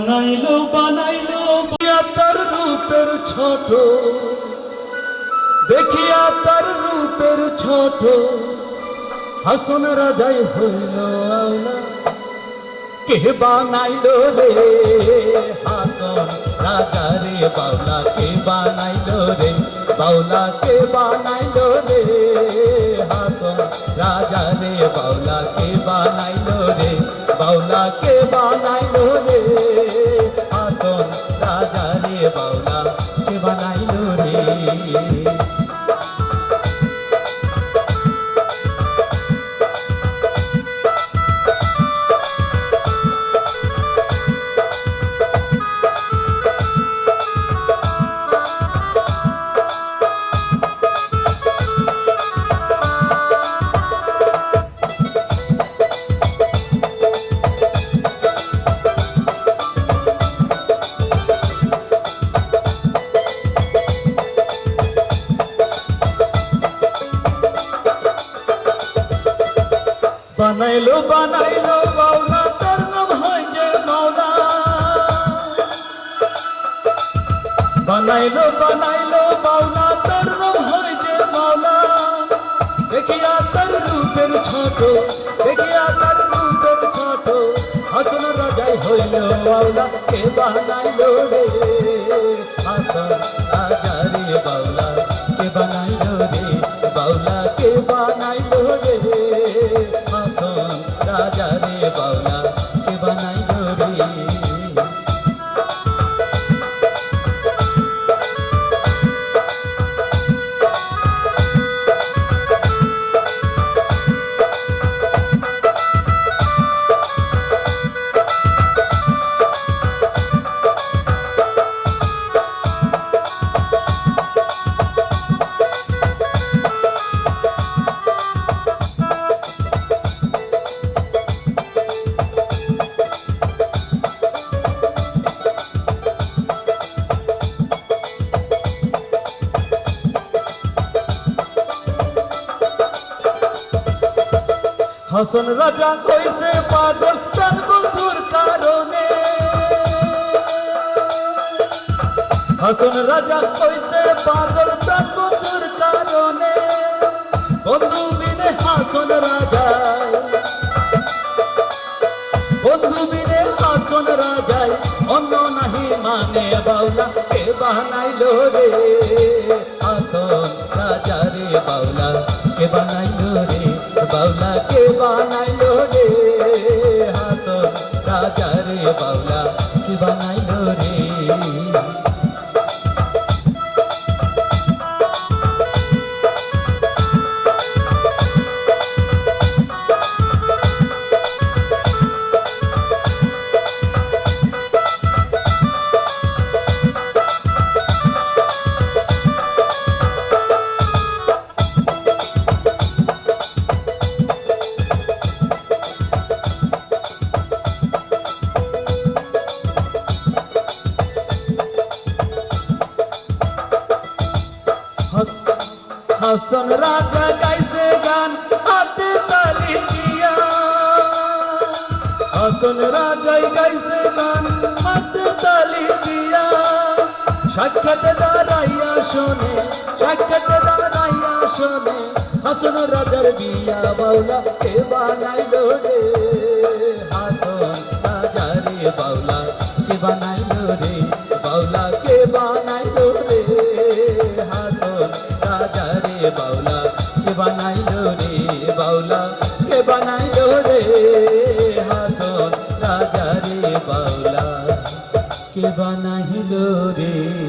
বানাইলো বানাইলো তার রূপের ছোট, দেখিয়া তার রূপের ছোট, হাসন রাজাই হইল আওলা। কে বানাইলো রে হাসন রাজা রে বাউলা, কে বানাইলো রে বাউলা, কে বানাইলো রে হাসন রাজা রে বাউলা, কে বানাইলো রে বাউলা, কে বানাইলো রে হাসন রাজা রে বাউলা, কে বানাইলো রে। বানাইলো বানাইলো বাউলা, তার নাম হয় যে মাওলা। বানাইলো বানাইলো বাউলা, তার নাম হয় যে মাওলা। দেখিয়া তার রূপের ছোট, দেখিয়া তার রূপের ছোট, হাসন রাজাই হইল বাউলা। কে বানাইলো রে হাসন রাজা রে বাউলা, কে বানাইলো রে বাউলা, কে বানাইলো রে হাসন রাজা রে বাউলা, কে বানাইলো রে। হাসন রাজা কইছে পাগল তার বন্ধুর কারণে, হাসন রাজা কইছে পাগল তার বন্ধুর কারণে। বন্ধু বিনে হাসন রাজায়, বন্ধু বিনে হাসন রাজায়, অন্য নাহি মানে বাউলা। কে বানাইলো রে হাসন রাজা রে বাউলা, কে বানাইলো রে বাউলা, কে বানাইলো রে হাসন রাজা রে বাউলা, কে বানাইলো রে। হাসন রাজা গাইছে গান হাতে তালি দিয়া, হাসন রাজাই গাইছে গান হাতে তালি দিয়া। সাক্ষাৎ দাঁড়াইয়া শোনে, সাক্ষাৎ দাঁড়াইয়া শোনে, হাসন রাজার বিয়া বাউলা। কে বানাইলো রে হাসন রাজা রে বাউলা, কে বানাইলো রে বাউলা, কে বানাইলো রে হাসন রাজা রে বাউলা, কে বানাইলো রে বাউলা, কে বানাইলো রে হাসন রাজা রে বাউলা, কে বানাইলো রে।